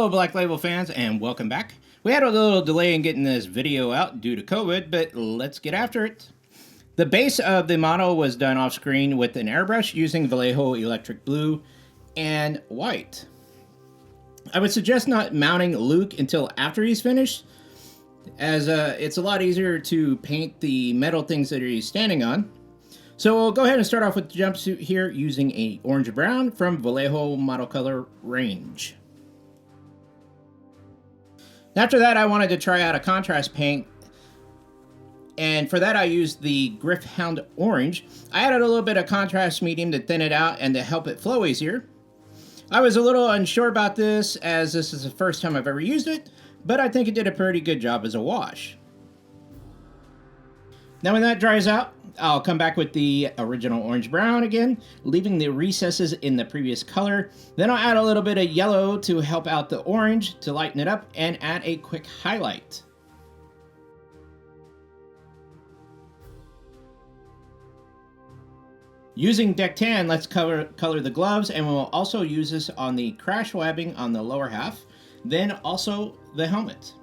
Hello Black Label fans and welcome back. We had a little delay in getting this video out due to COVID, but let's get after it. The base of the model was done off screen with an airbrush using Vallejo Electric Blue and White. I would suggest not mounting Luke until after he's finished, as it's a lot easier to paint the metal things that he's standing on. So we'll go ahead and start off with the jumpsuit here using a orange-brown from Vallejo Model Color range. After that, I wanted to try out a contrast paint, and for that I used the Griffhound Orange. I added a little bit of contrast medium to thin it out and to help it flow easier. I was a little unsure about this, as this is the first time I've ever used it, but I think it did a pretty good job as a wash. Now when that dries out, I'll come back with the original orange-brown again, leaving the recesses in the previous color. Then I'll add a little bit of yellow to help out the orange to lighten it up and add a quick highlight. Using Deck Tan, let's color the gloves, and we'll also use this on the crash webbing on the lower half, then also the helmet.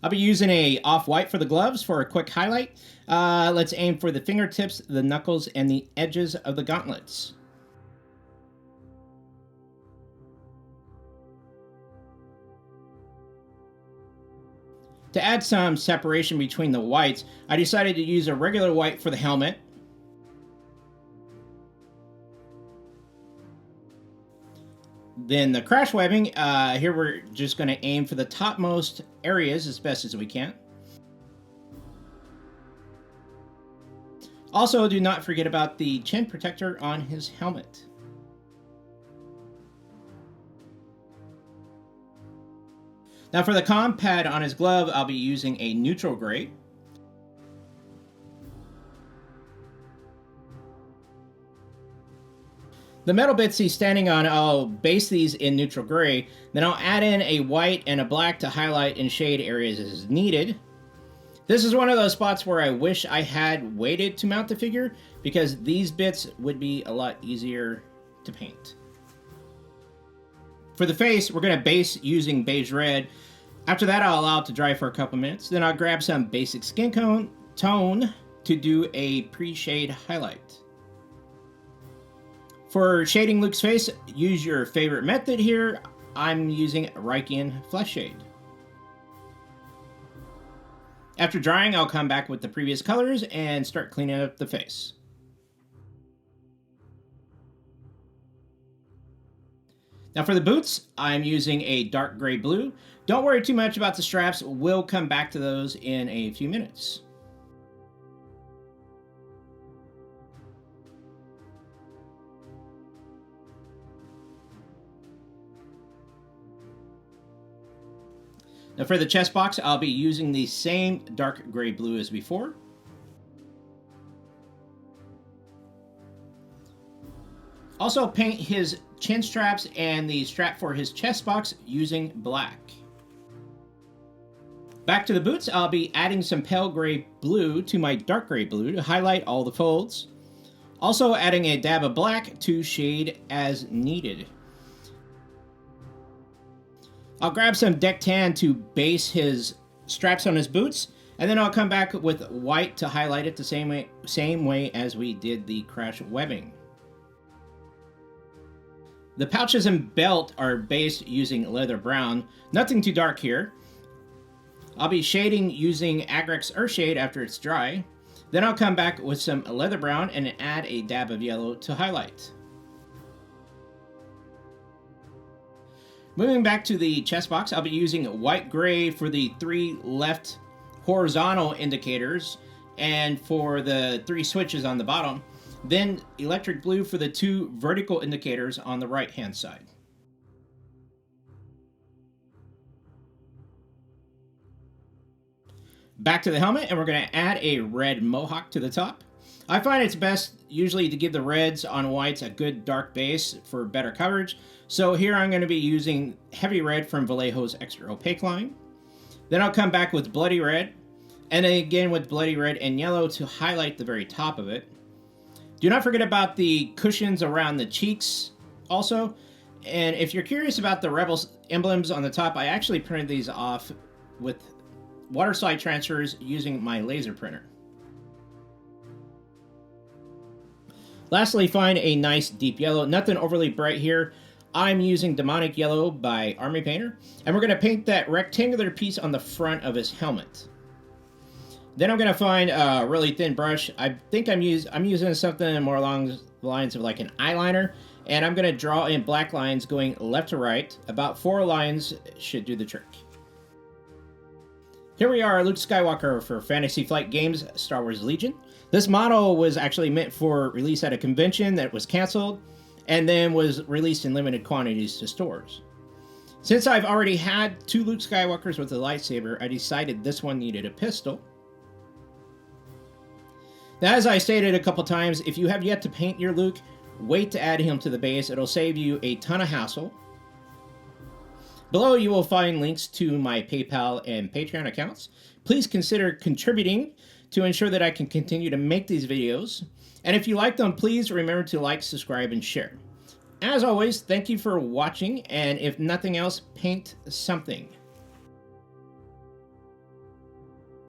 I'll be using a off-white for the gloves for a quick highlight. Let's aim for the fingertips, the knuckles, and the edges of the gauntlets. To add some separation between the whites, I decided to use a regular white for the helmet. Then the crash webbing, here we're just going to aim for the topmost areas as best as we can. Also, do not forget about the chin protector on his helmet. Now for the comm pad on his glove, I'll be using a neutral gray. The metal bits he's standing on, I'll base these in neutral gray, then I'll add in a white and a black to highlight and shade areas as needed. This is one of those spots where I wish I had waited to mount the figure, because these bits would be a lot easier to paint. For the face, we're going to base using beige red. After that, I'll allow it to dry for a couple minutes. Then I'll grab some basic skin tone to do a pre-shade highlight. For shading Luke's face, use your favorite method here. I'm using Reichian Flesh Shade. After drying, I'll come back with the previous colors and start cleaning up the face. Now for the boots, I'm using a dark gray blue. Don't worry too much about the straps. We'll come back to those in a few minutes. Now for the chest box, I'll be using the same dark gray blue as before. Also paint his chin straps and the strap for his chest box using black. Back to the boots, I'll be adding some pale gray blue to my dark gray blue to highlight all the folds. Also adding a dab of black to shade as needed. I'll grab some Deck Tan to base his straps on his boots, and then I'll come back with white to highlight it the same way as we did the crash webbing. The pouches and belt are based using leather brown, nothing too dark here. I'll be shading using Agrex Earthshade after it's dry. Then I'll come back with some leather brown and add a dab of yellow to highlight. Moving back to the chest box, I'll be using white gray for the 3 left horizontal indicators and for the 3 switches on the bottom, then electric blue for the 2 vertical indicators on the right hand side. Back to the helmet, and we're going to add a red mohawk to the top. I find it's best usually to give the reds on whites a good dark base for better coverage. So here I'm going to be using heavy red from Vallejo's extra opaque line. Then I'll come back with bloody red, and then again with bloody red and yellow to highlight the very top of it. Do not forget about the cushions around the cheeks also. And if you're curious about the Rebels emblems on the top, I actually printed these off with water slide transfers using my laser printer. Lastly, find a nice deep yellow. Nothing overly bright here. I'm using Demonic Yellow by Army Painter, and we're going to paint that rectangular piece on the front of his helmet. Then I'm going to find a really thin brush. I think I'm using something more along the lines of like an eyeliner, and I'm going to draw in black lines going left to right. About 4 lines should do the trick. Here we are, Luke Skywalker for Fantasy Flight Games, Star Wars Legion. This model was actually meant for release at a convention that was canceled, and then was released in limited quantities to stores. Since I've already had 2 Luke Skywalkers with a lightsaber, I decided this one needed a pistol. Now, as I stated a couple times, if you have yet to paint your Luke, wait to add him to the base. It'll save you a ton of hassle. Below you will find links to my PayPal and Patreon accounts. Please consider contributing to ensure that I can continue to make these videos. And if you like them, please remember to like, subscribe, and share. As always, thank you for watching, and if nothing else, paint something.